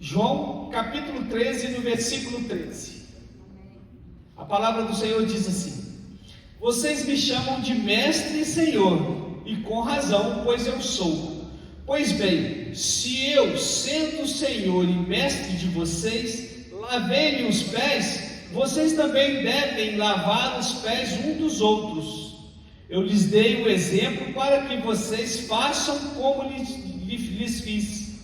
João capítulo 13, no versículo 13. A palavra do Senhor diz assim: vocês me chamam de mestre e senhor, e com razão, pois eu sou. Pois bem, se eu, sendo senhor e mestre de vocês, lavei-lhe os pés, vocês também devem lavar os pés um dos outros. Eu lhes dei o exemplo para que vocês façam como lhes fiz.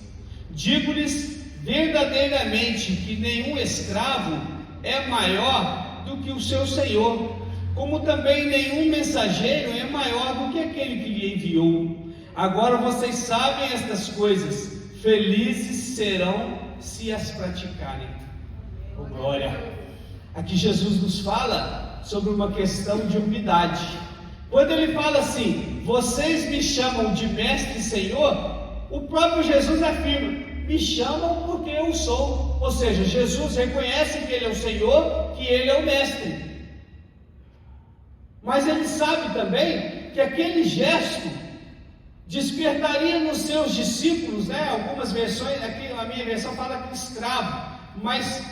Digo-lhes verdadeiramente que nenhum escravo é maior do que o seu senhor, como também nenhum mensageiro é maior do que aquele que lhe enviou. Agora vocês sabem estas coisas, felizes serão se as praticarem. Oh, glória! Aqui Jesus nos fala sobre uma questão de humildade. Quando ele fala assim, vocês me chamam de mestre e senhor, o próprio Jesus afirma, me chamam porque eu sou. Ou seja, Jesus reconhece que ele é o Senhor, que ele é o mestre. Mas ele sabe também que aquele gesto despertaria nos seus discípulos, algumas versões, aqui a minha versão fala que escravo, mas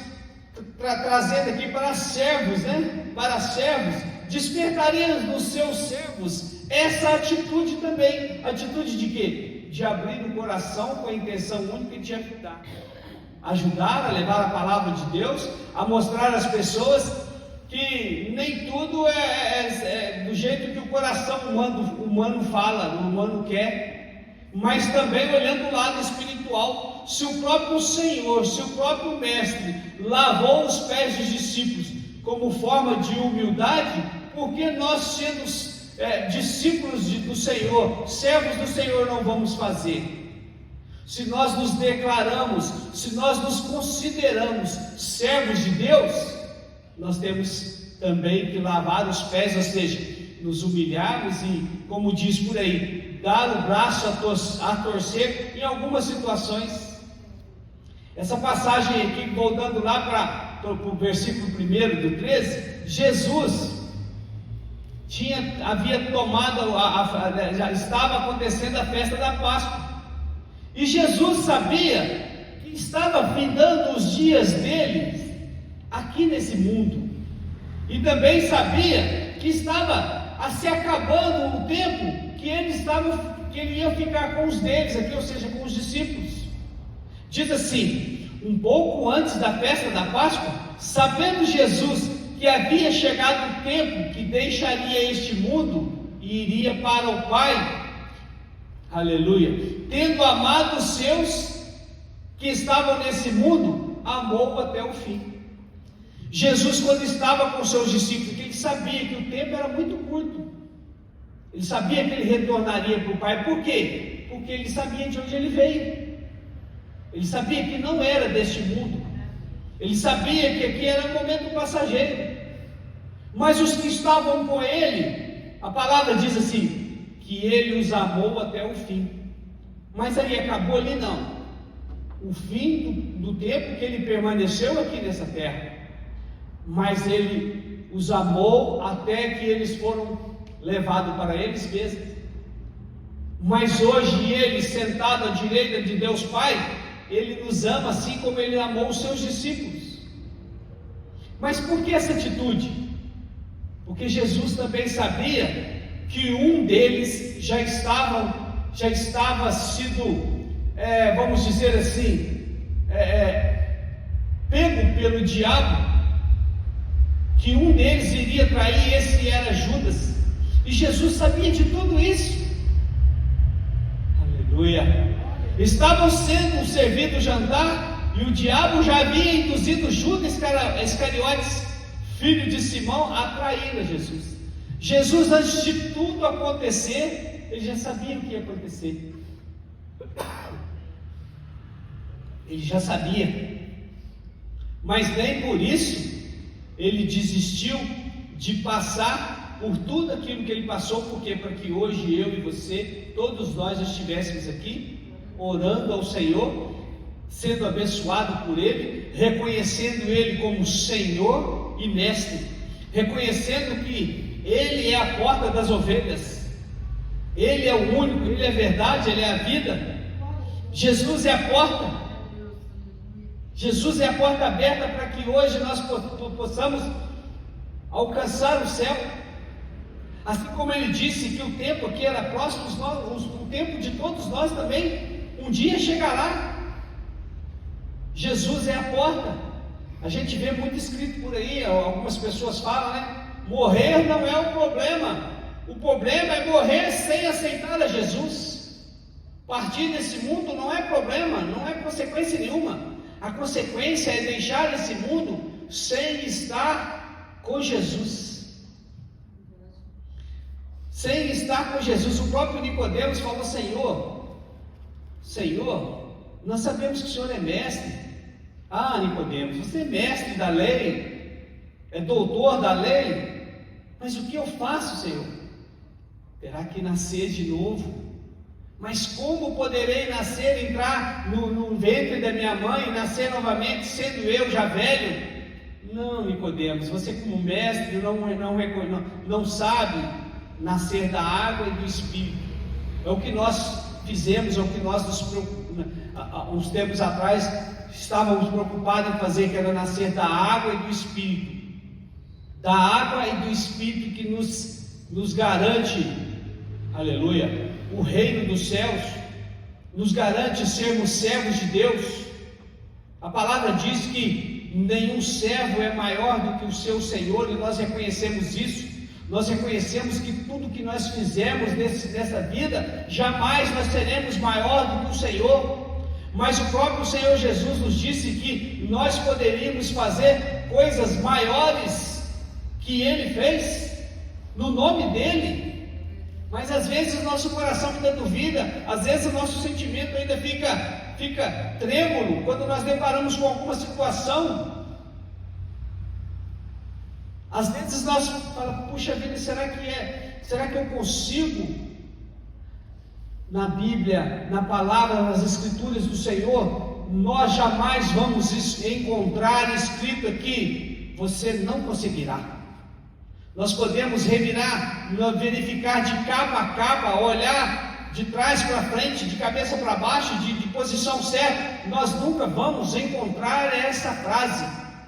trazendo aqui para servos, para servos, despertaria nos seus servos essa atitude também. Atitude de quê? De abrir o coração com a intenção única de ajudar a levar a palavra de Deus, a mostrar às pessoas que nem tudo é do jeito que o coração humano fala, o humano quer, mas também olhando o lado espiritual. Se o próprio Senhor, se o próprio Mestre lavou os pés dos discípulos como forma de humildade, por que nós, sendo discípulos do Senhor, servos do Senhor, não vamos fazer? Se nós nos declaramos, se nós nos consideramos servos de Deus, nós temos também que lavar os pés, ou seja, nos humilharmos e, como diz por aí, dar o braço a torcer em algumas situações. Essa passagem aqui, voltando lá para o versículo 1 do 13, Jesus havia tomado, já estava acontecendo a festa da Páscoa, e Jesus sabia que estava findando os dias dele aqui nesse mundo, e também sabia que estava se acabando o tempo que ele ia ficar com os deles aqui, ou seja, com os discípulos. Diz assim, um pouco antes da festa da Páscoa, sabendo Jesus que havia chegado o tempo que deixaria este mundo e iria para o Pai, aleluia, tendo amado os seus que estavam nesse mundo, amou até o fim. Jesus, quando estava com seus discípulos, ele sabia que o tempo era muito curto, ele sabia que ele retornaria para o Pai. Por quê? Porque ele sabia de onde ele veio, ele sabia que não era deste mundo, ele sabia que aqui era um momento passageiro. Mas os que estavam com ele, a palavra diz assim, que ele os amou até o fim. Mas aí acabou ali não, o fim do tempo que ele permaneceu aqui nessa terra, mas ele os amou até que eles foram levados para eles mesmos. Mas hoje ele, sentado à direita de Deus Pai, ele nos ama assim como ele amou os seus discípulos. Mas por que essa atitude? Porque Jesus também sabia que um deles já estava sido, vamos dizer assim, pego pelo diabo, que um deles iria trair, esse era Judas, e Jesus sabia de tudo isso. Aleluia! Estavam sendo servido o jantar, e o diabo já havia induzido Judas Iscariotes, filho de Simão, a trair a Jesus. Jesus, antes de tudo acontecer, ele já sabia o que ia acontecer. Ele já sabia, mas nem por isso ele desistiu de passar por tudo aquilo que ele passou, porque para que hoje eu e você, todos nós estivéssemos aqui, orando ao Senhor, sendo abençoado por Ele, reconhecendo Ele como Senhor e Mestre, reconhecendo que Ele é a porta das ovelhas, Ele é o único, Ele é a verdade, Ele é a vida, Jesus é a porta. Jesus é a porta aberta para que hoje nós possamos alcançar o céu. Assim como ele disse que o tempo aqui era próximo, o tempo de todos nós também um dia chegará. Jesus é a porta. A gente vê muito escrito por aí, algumas pessoas falam, né? Morrer não é o problema. O problema é morrer sem aceitar a Jesus. Partir desse mundo não é problema, não é consequência nenhuma. A consequência é deixar esse mundo sem estar com Jesus. Sem estar com Jesus. O próprio Nicodemos falou: Senhor, nós sabemos que o Senhor é mestre. Ah, Nicodemos, você é mestre da lei, é doutor da lei, mas o que eu faço, Senhor? Terá que nascer de novo. Mas como poderei nascer, entrar no ventre da minha mãe, nascer novamente, sendo eu já velho? Não, Nicodemos, você como mestre não sabe nascer da água e do Espírito. É o que nós fizemos, é o que nós uns tempos atrás estávamos preocupados em fazer, que era nascer da água e do Espírito. Da água e do Espírito que nos garante, aleluia, o reino dos céus, nos garante sermos servos de Deus. A palavra diz que nenhum servo é maior do que o seu Senhor, e nós reconhecemos isso. Nós reconhecemos que tudo que nós fizermos nessa vida, jamais nós seremos maior do que o Senhor. Mas o próprio Senhor Jesus nos disse que nós poderíamos fazer coisas maiores que Ele fez, no nome dEle. Mas às vezes o nosso coração ainda duvida, às vezes o nosso sentimento ainda fica trêmulo quando nós deparamos com alguma situação. Às vezes nós falamos: puxa vida, será que eu consigo? Na Bíblia, na palavra, nas Escrituras do Senhor, nós jamais vamos encontrar escrito aqui: você não conseguirá. Nós podemos revirar, verificar de capa a capa, olhar de trás para frente, de cabeça para baixo, de posição certa. Nós nunca vamos encontrar essa frase: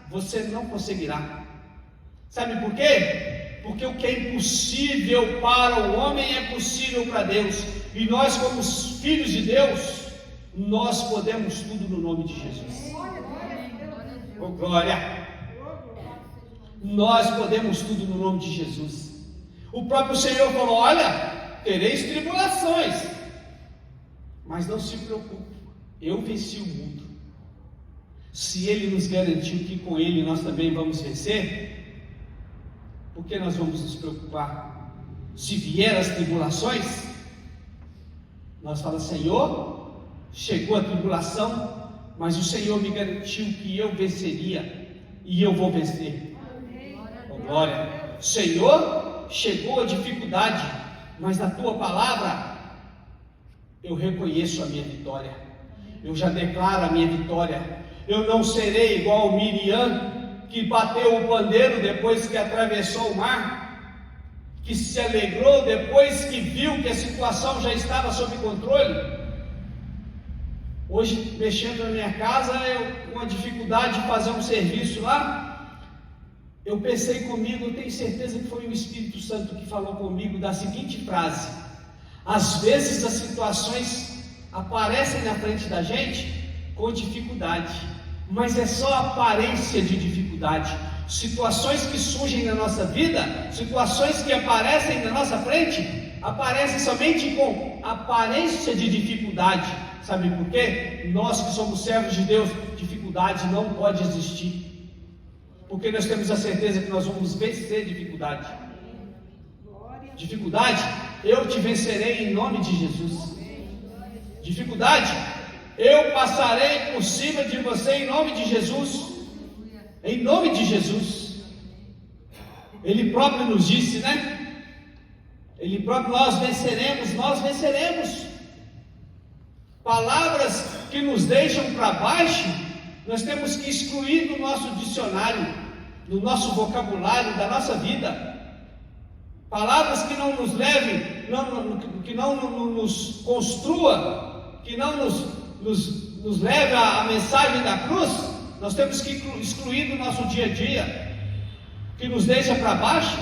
você não conseguirá. Sabe por quê? Porque o que é impossível para o homem é possível para Deus. E nós, como filhos de Deus, nós podemos tudo no nome de Jesus. Oh, glória! Nós podemos tudo no nome de Jesus. O próprio Senhor falou: olha, tereis tribulações, mas não se preocupe, eu venci o mundo. Se Ele nos garantiu que com Ele nós também vamos vencer, por que nós vamos nos preocupar? Se vier as tribulações, nós falamos: Senhor, chegou a tribulação, mas o Senhor me garantiu que eu venceria, e eu vou vencer. Glória. Senhor, chegou a dificuldade, mas na tua palavra eu reconheço a minha vitória. Eu já declaro a minha vitória. Eu não serei igual Miriam, que bateu o pandeiro depois que atravessou o mar, que se alegrou depois que viu que a situação já estava sob controle. Hoje, mexendo na minha casa, eu com a dificuldade de fazer um serviço lá, eu pensei comigo, eu tenho certeza que foi o Espírito Santo que falou comigo da seguinte frase: às vezes as situações aparecem na frente da gente com dificuldade, mas é só aparência de dificuldade. Situações que surgem na nossa vida, situações que aparecem na nossa frente, aparecem somente com aparência de dificuldade. Sabe por quê? Nós que somos servos de Deus, dificuldade não pode existir, porque nós temos a certeza que nós vamos vencer dificuldade. Dificuldade, eu te vencerei em nome de Jesus. Dificuldade, eu passarei por cima de você em nome de Jesus. Em nome de Jesus. Ele próprio nos disse, né? Ele próprio: nós venceremos. Palavras que nos deixam para baixo, nós temos que excluir do nosso dicionário, do nosso vocabulário, da nossa vida. Palavras que não nos levem, que não nos construa, que não nos leve à mensagem da cruz, nós temos que excluir do nosso dia a dia, que nos deixa para baixo,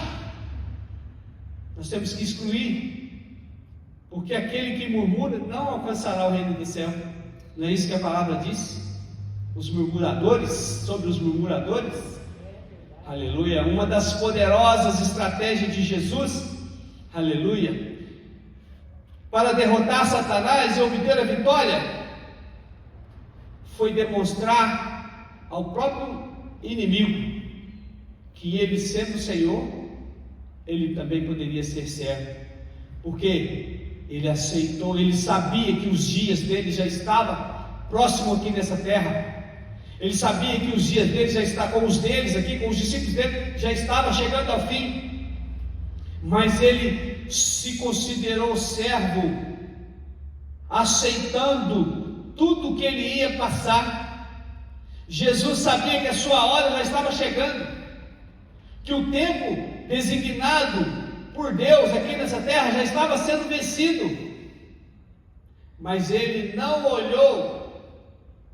nós temos que excluir, porque aquele que murmura não alcançará o reino do céu. Não é isso que a palavra diz? Os murmuradores, sobre os murmuradores, aleluia, uma das poderosas estratégias de Jesus, aleluia, para derrotar Satanás e obter a vitória, foi demonstrar ao próprio inimigo que ele, sendo Senhor, ele também poderia ser servo, porque ele aceitou, ele sabia que os dias dele já estavam próximos aqui nessa terra. Ele sabia que os dias dele já estavam, com os deles aqui, com os discípulos dele, já estava chegando ao fim, mas ele se considerou servo, aceitando tudo que ele ia passar. Jesus sabia que a sua hora já estava chegando, que o tempo designado por Deus aqui nessa terra já estava sendo vencido, mas ele não olhou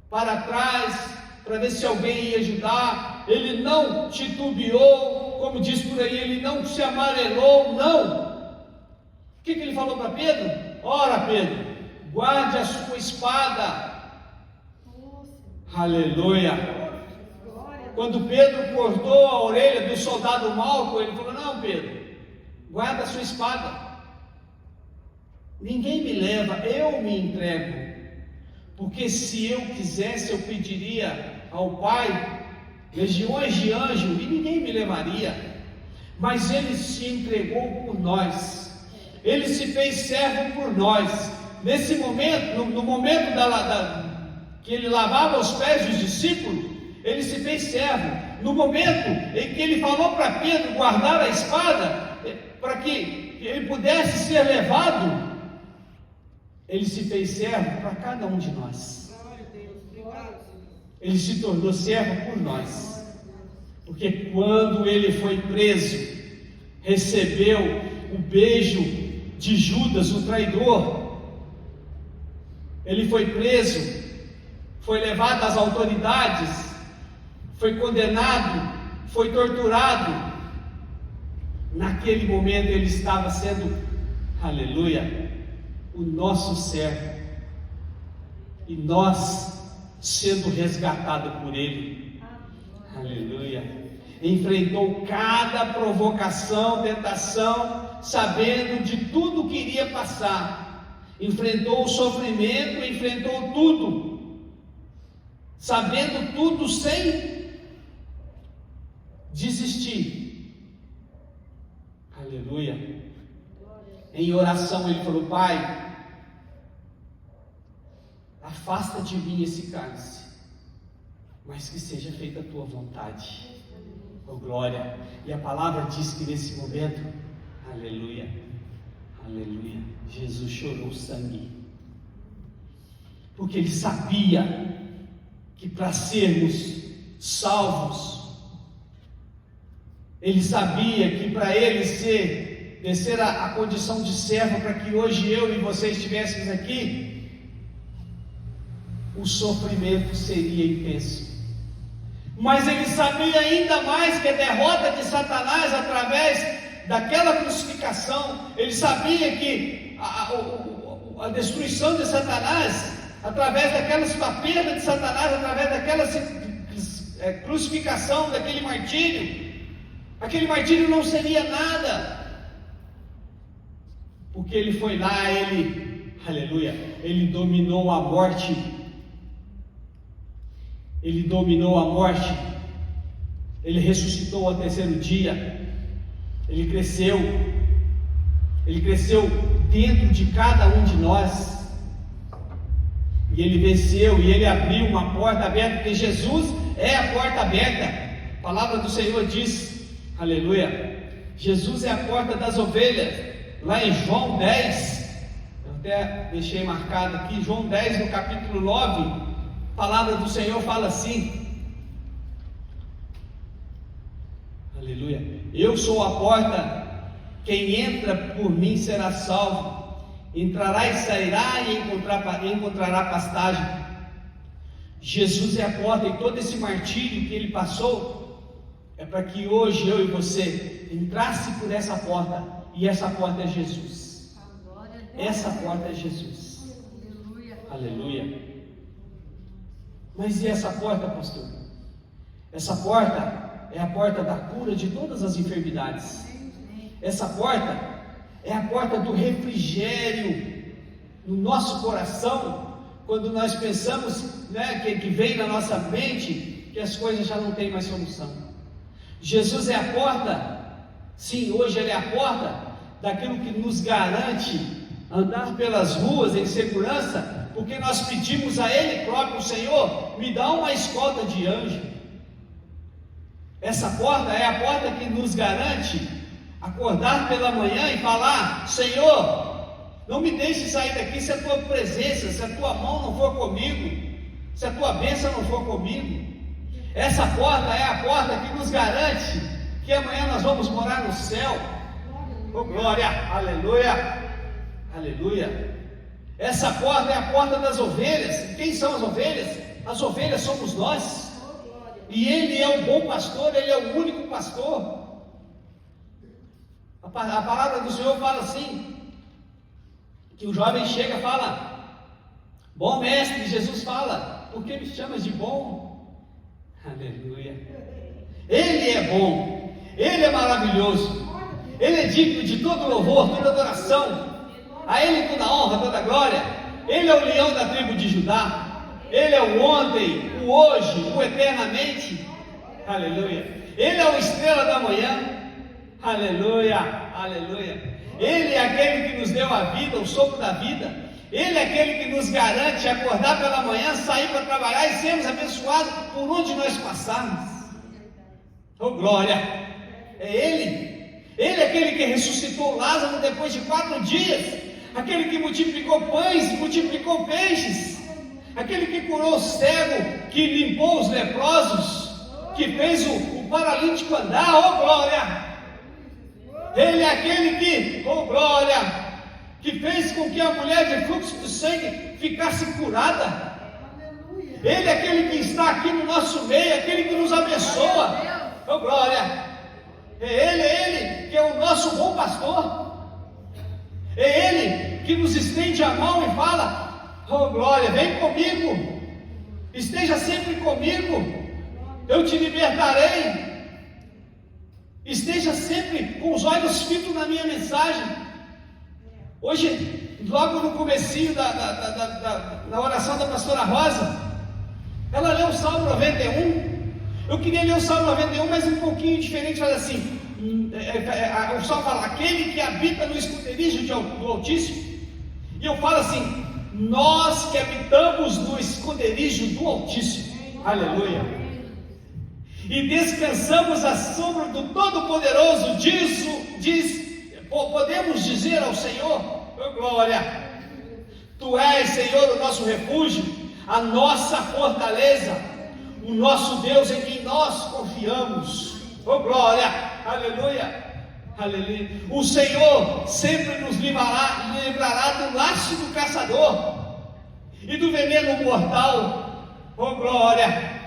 para trás para ver se alguém ia ajudar, ele não titubeou, como diz por aí, ele não se amarelou, não. O que ele falou para Pedro? Ora, Pedro, guarde a sua espada. Aleluia. Quando Pedro cortou a orelha do soldado Malco, ele falou: não, Pedro, guarda a sua espada. Ninguém me leva, eu me entrego. Porque se eu quisesse, eu pediria ao Pai legiões de anjos e ninguém me levaria. Mas ele se entregou por nós, ele se fez servo por nós. Nesse momento, no momento que ele lavava os pés dos discípulos, ele se fez servo. No momento em que ele falou para Pedro guardar a espada, para que ele pudesse ser levado, ele se fez servo para cada um de nós. Ele se tornou servo por nós, porque quando ele foi preso, recebeu o beijo de Judas, o traidor. Ele foi preso, foi levado às autoridades, foi condenado, foi torturado. Naquele momento ele estava sendo, aleluia, o nosso servo, e nós sendo resgatados por ele, aleluia. Enfrentou cada provocação, tentação, sabendo de tudo que iria passar. Enfrentou o sofrimento, enfrentou tudo, sabendo tudo sem desistir, aleluia. Em oração ele falou: Pai, afasta de mim esse cálice, mas que seja feita a tua vontade. Oh glória! E a palavra diz que nesse momento, aleluia, aleluia, Jesus chorou sangue, porque ele sabia que para sermos salvos, ele sabia que para ele descer a condição de servo, para que hoje eu e você estivéssemos aqui, o sofrimento seria intenso. Mas ele sabia ainda mais que a derrota de Satanás através daquela crucificação, ele sabia que a destruição de Satanás, através a perda de Satanás, através daquela crucificação, daquele aquele martírio não seria nada, porque ele foi lá, aleluia, ele dominou a morte. Ele dominou a morte, ele ressuscitou ao terceiro dia, ele cresceu dentro de cada um de nós, e ele venceu, e ele abriu uma porta aberta, porque Jesus é a porta aberta. A palavra do Senhor diz, aleluia, Jesus é a porta das ovelhas. Lá em João 10, eu até deixei marcado aqui, João 10 no capítulo 9, a palavra do Senhor fala assim, aleluia, eu sou a porta, quem entra por mim será salvo, entrará e sairá e encontrará pastagem. Jesus é a porta, e todo esse martírio que ele passou é para que hoje eu e você entrasse por essa porta, e essa porta é Jesus. Essa porta é Jesus. Aleluia. Mas e essa porta, pastor? Essa porta é a porta da cura de todas as enfermidades. Essa porta é a porta do refrigério no nosso coração, quando nós pensamos, né, que vem na nossa mente que as coisas já não têm mais solução. Jesus é a porta, sim, hoje Ele é a porta daquilo que nos garante andar pelas ruas em segurança, porque nós pedimos a Ele próprio: Senhor, me dá uma escolta de anjo. Essa porta é a porta que nos garante acordar pela manhã e falar: Senhor, não me deixe sair daqui se a tua presença, se a tua mão não for comigo, se a tua bênção não for comigo. Essa porta é a porta que nos garante que amanhã nós vamos morar no céu. Oh glória, aleluia, aleluia. Essa porta é a porta das ovelhas. Quem são as ovelhas? As ovelhas somos nós. E Ele é o bom pastor, Ele é o único pastor. A palavra do Senhor fala assim, que o jovem chega e fala: bom mestre, Jesus fala: por que me chamas de bom? Aleluia. Ele é bom, Ele é maravilhoso, Ele é digno de todo louvor, toda adoração. A Ele toda honra, toda glória. Ele é o leão da tribo de Judá. Ele é o ontem, o hoje, o eternamente. Aleluia. Ele é o estrela da manhã. Aleluia, aleluia. Ele é aquele que nos deu a vida, o sopro da vida. Ele é aquele que nos garante acordar pela manhã, sair para trabalhar e sermos abençoados por onde nós passarmos. Oh glória. É Ele. Ele é aquele que ressuscitou Lázaro depois de 4 dias. Aquele que multiplicou pães e multiplicou peixes. Aquele que curou o cego, que limpou os leprosos, que fez o paralítico andar. Oh glória. Ele é aquele que, oh glória, que fez com que a mulher de fluxo de sangue ficasse curada. Ele é aquele que está aqui no nosso meio, aquele que nos abençoa. Oh glória. É Ele que é o nosso bom pastor. É Ele que nos estende a mão e fala: oh glória, vem comigo, esteja sempre comigo, eu te libertarei. Esteja sempre com os olhos fitos na minha mensagem. Hoje, logo no comecinho da oração da pastora Rosa, ela leu o Salmo 91. Eu queria ler o Salmo 91, mas um pouquinho diferente. Fala assim, o Salmo fala: aquele que habita no esconderijo do Altíssimo. E eu falo assim: nós que habitamos no esconderijo do Altíssimo. Aleluia. E descansamos à sombra do Todo-Poderoso, podemos dizer ao Senhor: oh glória, Tu és, Senhor, o nosso refúgio, a nossa fortaleza, o nosso Deus em quem nós confiamos. Oh glória, aleluia, aleluia. O Senhor sempre nos livrará do laço do caçador e do veneno mortal. Oh glória.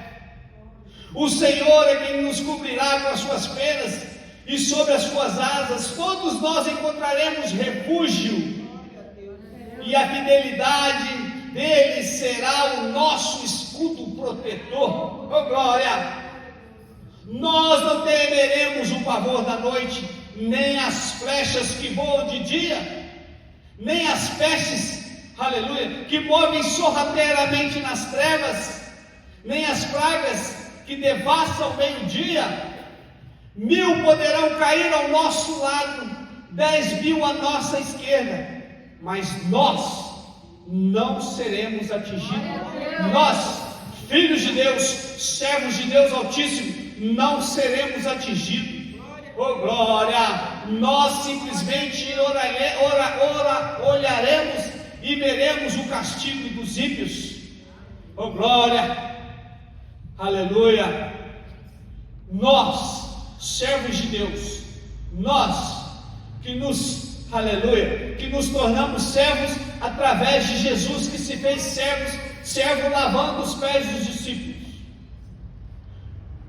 O Senhor é quem nos cobrirá com as suas penas, e sobre as suas asas todos nós encontraremos refúgio, e a fidelidade dele será o nosso escudo protetor. Oh glória! Nós não temeremos o pavor da noite, nem as flechas que voam de dia, nem as pestes, aleluia, que movem sorrateiramente nas trevas, nem as pragas que devassam ao meio-dia. 1000 poderão cair ao nosso lado, 10.000 à nossa esquerda, mas nós não seremos atingidos. Nós, filhos de Deus, servos de Deus Altíssimo, não seremos atingidos. Oh glória! Nós simplesmente olharemos e veremos o castigo dos ímpios. Oh glória! Aleluia! Nós, servos de Deus, nós que nos tornamos servos através de Jesus, que se fez servos servo lavando os pés dos discípulos.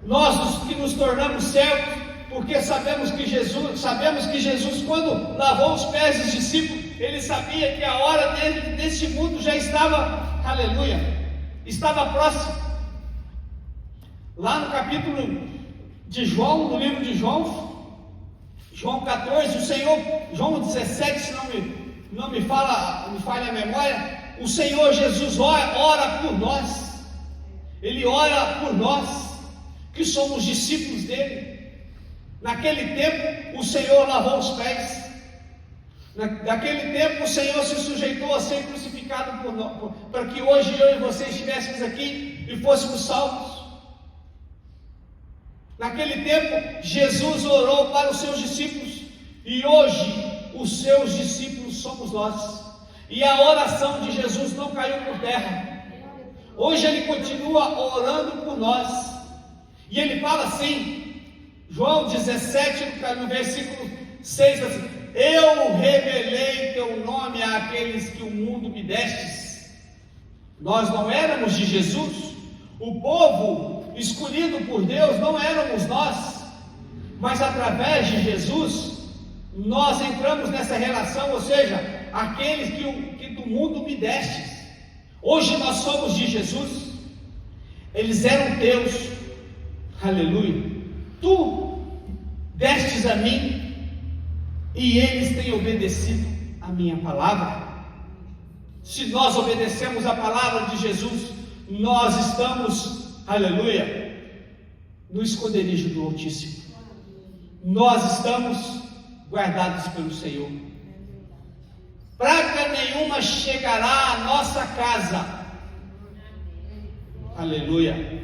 Nós os que nos tornamos servos, porque sabemos que Jesus, quando lavou os pés dos discípulos, ele sabia que a hora dele neste mundo já estava, aleluia, estava próxima. Lá no capítulo de João, no livro de João 14, o Senhor, João 17, se não me falha a memória, o Senhor Jesus ora por nós. Ele ora por nós, que somos discípulos dele. Naquele tempo, o Senhor lavou os pés. Naquele tempo, o Senhor se sujeitou a ser crucificado por nós, para que hoje eu e você estivéssemos aqui e fôssemos salvos. Naquele tempo, Jesus orou para os seus discípulos, e hoje os seus discípulos somos nós. E a oração de Jesus não caiu por terra. Hoje ele continua orando por nós. E ele fala assim, João 17, no versículo 6, assim: eu revelei teu nome àqueles que o mundo me destes. Nós não éramos de Jesus, o povo escolhido por Deus não éramos nós, mas através de Jesus nós entramos nessa relação, ou seja, aqueles que do mundo me destes. Hoje nós somos de Jesus. Eles eram teus, aleluia, tu destes a mim, e eles têm obedecido a minha palavra. Se nós obedecemos a palavra de Jesus, nós estamos, aleluia, no esconderijo do Altíssimo. Nós estamos guardados pelo Senhor. Praga nenhuma chegará à nossa casa, aleluia.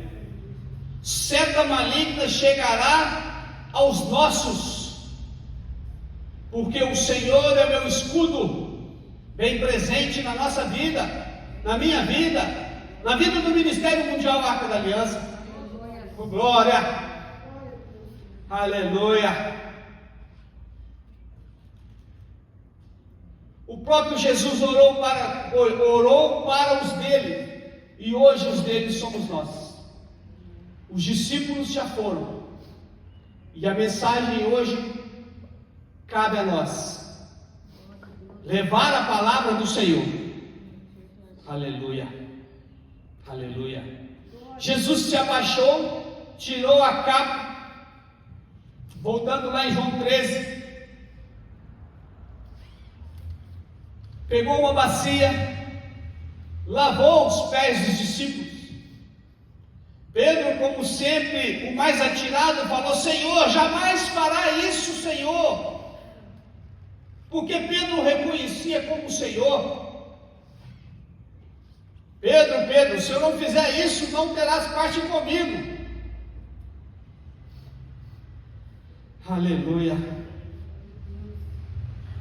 Seta maligna chegará aos nossos, porque o Senhor é meu escudo, bem presente na nossa vida, na minha vida, na vida do Ministério Mundial Arca da Aliança. Oh, glória, aleluia. O próprio Jesus orou para os dele, e hoje os dele somos nós. Os discípulos já foram, e a mensagem hoje cabe a nós: levar a palavra do Senhor. Aleluia, aleluia. Jesus se abaixou, tirou a capa, voltando lá em João 13, pegou uma bacia, lavou os pés dos discípulos. Pedro, como sempre, o mais atirado, falou: Senhor, jamais fará isso, Senhor, porque Pedro o reconhecia como Senhor. Pedro, se eu não fizer isso, não terás parte comigo. Aleluia.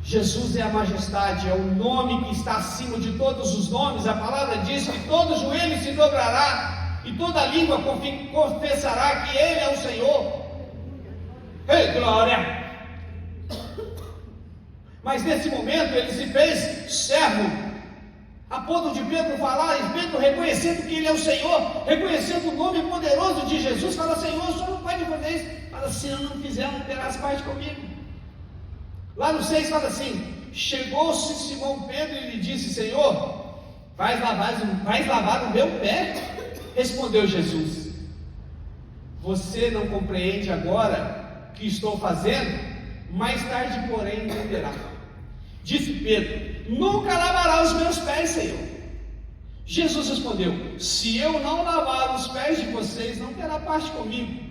Jesus é a majestade, é o nome que está acima de todos os nomes. A palavra diz que todo joelho se dobrará e toda língua confessará que Ele é o Senhor. Ei, glória! Mas nesse momento ele se fez servo, a ponto de Pedro falar, e Pedro reconhecendo que Ele é o Senhor, reconhecendo o nome poderoso de Jesus, fala: Senhor, o Senhor não pode fazer isso. Fala: se eu não fizer, não terás parte comigo. Lá no 6 fala assim: chegou-se Simão Pedro e lhe disse: Senhor, vais lavar o meu pé? Respondeu Jesus: você não compreende agora o que estou fazendo? Mais tarde, porém, entenderá. Disse Pedro: nunca lavará os meus pés, Senhor. Jesus respondeu: se eu não lavar os pés de vocês, não terá parte comigo.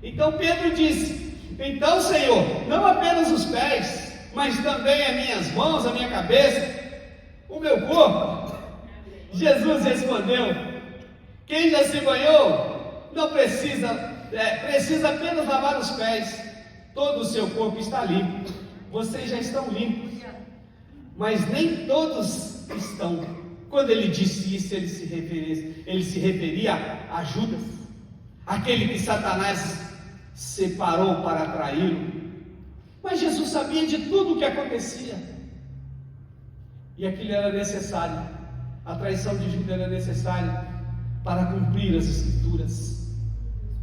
Então Pedro disse: então, Senhor, não apenas os pés, mas também as minhas mãos, a minha cabeça, o meu corpo. Jesus respondeu: quem já se banhou não precisa apenas lavar os pés, todo o seu corpo está limpo. Vocês já estão limpos, mas nem todos estão. Quando ele disse isso, ele se referia a Judas, aquele que Satanás separou para traí-lo. Mas Jesus sabia de tudo o que acontecia, e aquilo era necessário A traição de Judas era necessária para cumprir as Escrituras,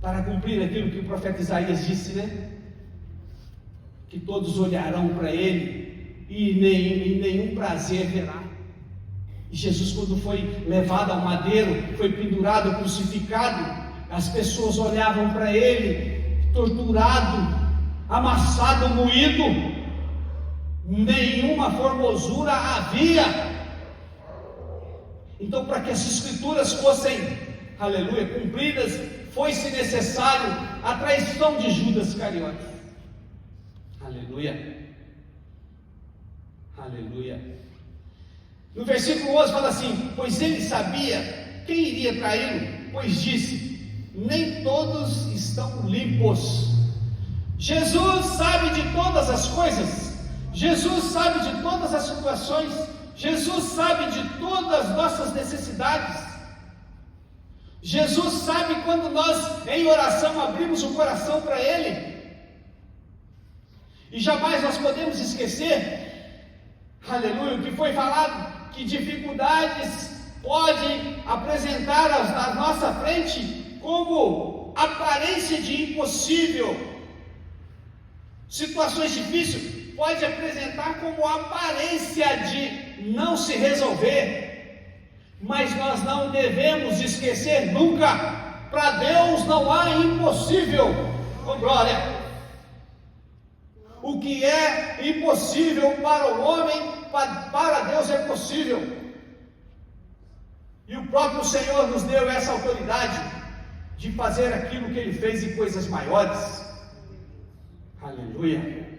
para cumprir aquilo que o profeta Isaías disse, né? Que todos olharão para ele e nenhum prazer verá. E Jesus, quando foi levado ao madeiro, foi pendurado, crucificado, as pessoas olhavam para ele, torturado, amassado, moído, nenhuma formosura havia. Então, para que as Escrituras fossem, aleluia, cumpridas, foi-se necessário a traição de Judas Iscariotes. Aleluia, aleluia. No versículo 11 fala assim: pois ele sabia quem iria traí-lo, pois disse: nem todos estão limpos. Jesus sabe de todas as coisas, Jesus sabe de todas as situações, Jesus sabe de todas as nossas necessidades. Jesus sabe quando nós em oração abrimos o coração para Ele. E jamais nós podemos esquecer, aleluia, o que foi falado, que dificuldades podem apresentar à nossa frente como aparência de impossível. Situações difíceis pode apresentar como aparência de não se resolver, mas nós não devemos esquecer nunca, para Deus não há impossível. Oh, glória! O que é impossível para o homem, para Deus é possível. E o próprio Senhor nos deu essa autoridade de fazer aquilo que Ele fez e coisas maiores. Aleluia.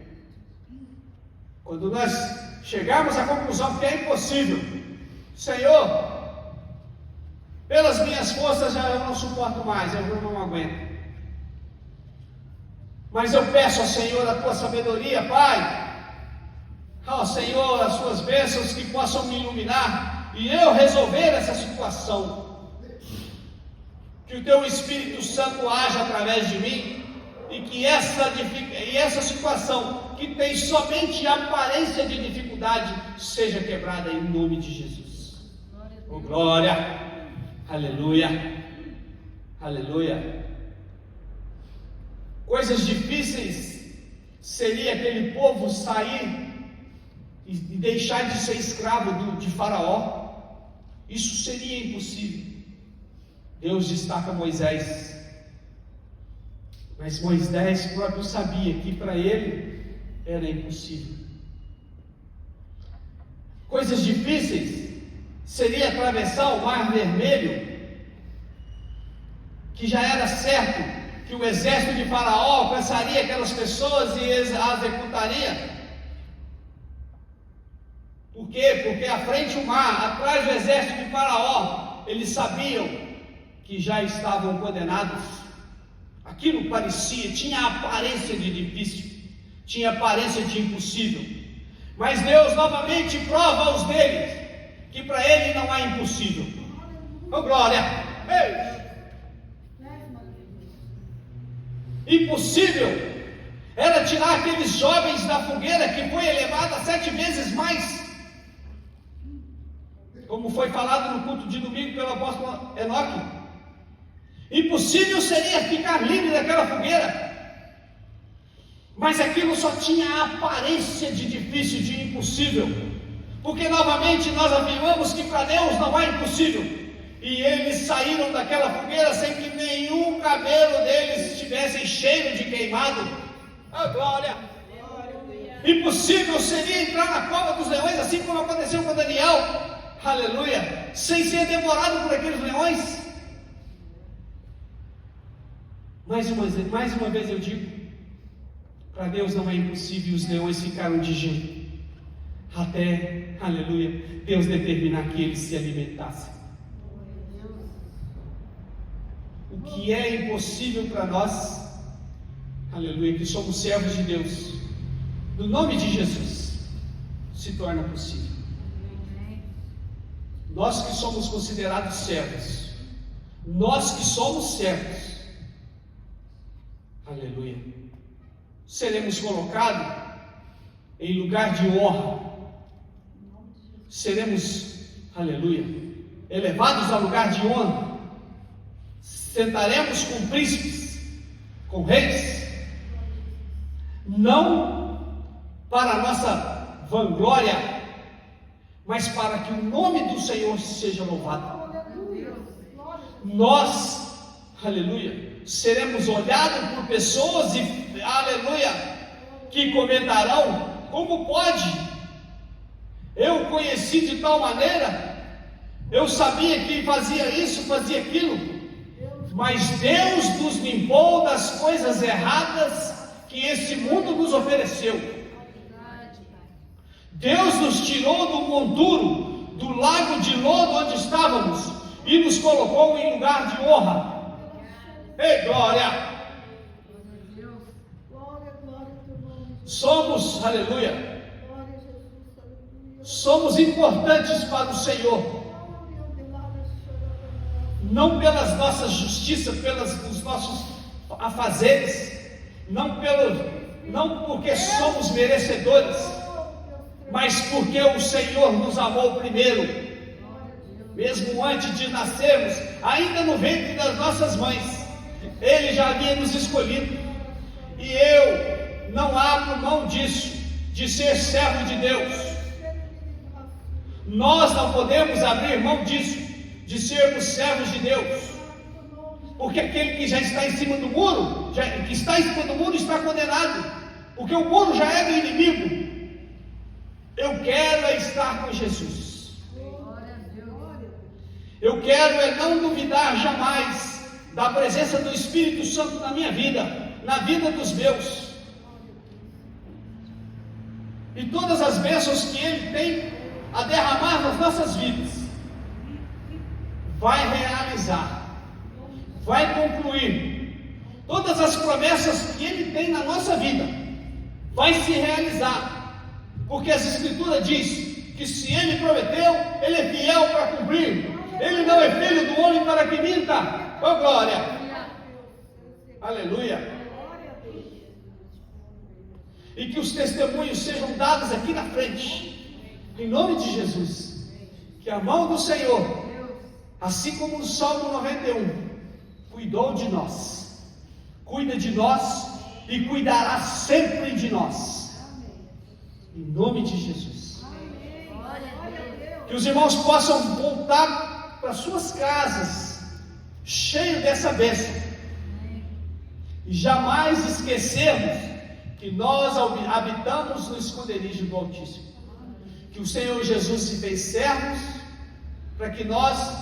Quando nós chegarmos à conclusão que é impossível, Senhor, pelas minhas forças já eu não suporto mais, eu não aguento. Mas eu peço ao Senhor a tua sabedoria, Pai, ao Senhor as suas bênçãos que possam me iluminar e eu resolver essa situação. Que o teu Espírito Santo haja através de mim e que essa situação que tem somente aparência de dificuldade seja quebrada em nome de Jesus. Oh, glória! Aleluia! Aleluia! Coisas difíceis seria aquele povo sair e deixar de ser escravo de Faraó. Isso seria impossível. Deus destaca Moisés, mas Moisés próprio sabia que para ele era impossível. Coisas difíceis seria atravessar o Mar Vermelho, que já era certo que o exército de Faraó alcançaria aquelas pessoas e as executaria. Por quê? Porque à frente o mar, atrás do exército de Faraó, eles sabiam que já estavam condenados. Aquilo parecia, tinha a aparência de difícil, tinha a aparência de impossível, mas Deus novamente prova aos deles que para Ele não há impossível. Oh, glória! Ei! Impossível era tirar aqueles jovens da fogueira que foi elevada 7 vezes mais, como foi falado no culto de domingo pelo apóstolo Enoque. Impossível seria ficar livre daquela fogueira, mas aquilo só tinha a aparência de difícil, de impossível, porque novamente nós afirmamos que para Deus não há impossível. E eles saíram daquela fogueira sem que nenhum cabelo deles estivesse cheio de queimado. Oh, glória! Impossível seria entrar na cova dos leões, assim como aconteceu com Daniel. Aleluia! Sem ser devorado por aqueles leões. Mais uma vez eu digo, para Deus não é impossível, e os leões ficaram de jejum até, aleluia, Deus determinar que eles se alimentassem. O que é impossível para nós, aleluia, que somos servos de Deus, no nome de Jesus, se torna possível. Nós que somos considerados servos, nós que somos servos, aleluia, seremos colocados em lugar de honra, seremos, aleluia, elevados ao lugar de honra, sentaremos com príncipes, com reis, não para a nossa vanglória, mas para que o nome do Senhor seja louvado. Nós, aleluia, seremos olhados por pessoas e, aleluia, que comentarão: como pode? Eu conheci de tal maneira, eu sabia que fazia isso, fazia aquilo, mas Deus nos limpou das coisas erradas que este mundo nos ofereceu. Deus nos tirou do monturo, do lago de lodo onde estávamos, e nos colocou em lugar de honra. Ei, glória! Somos, aleluia, somos importantes para o Senhor, não pelas nossas justiças, pelos nossos afazeres, não porque somos merecedores, mas porque o Senhor nos amou primeiro. Mesmo antes de nascermos, ainda no ventre das nossas mães, Ele já havia nos escolhido. E eu não abro mão disso, de ser servo de Deus. Nós não podemos abrir mão disso, de sermos servos de Deus, porque aquele que já está em cima do muro, está condenado, porque o muro já é do inimigo. Eu quero estar com Jesus. Eu quero não duvidar jamais da presença do Espírito Santo na minha vida, na vida dos meus. E todas as bênçãos que Ele tem a derramar nas nossas vidas, vai realizar, vai concluir. Todas as promessas que Ele tem na nossa vida, vai se realizar, porque as Escrituras diz que se Ele prometeu, Ele é fiel para cumprir. Ele não é filho do homem para que minta. Oh, glória! Aleluia! E que os testemunhos sejam dados aqui na frente, em nome de Jesus. Que a mão do Senhor, assim como no Salmo 91, cuidou de nós, cuida de nós e cuidará sempre de nós, em nome de Jesus. Que os irmãos possam voltar para suas casas, cheio dessa bênção, e jamais esquecermos que nós habitamos no esconderijo do Altíssimo, que o Senhor Jesus se fez servos para que nós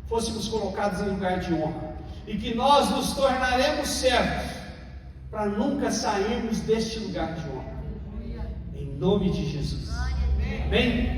fôssemos colocados em lugar de honra, e que nós nos tornaremos servos para nunca sairmos deste lugar de honra, em nome de Jesus. Amém?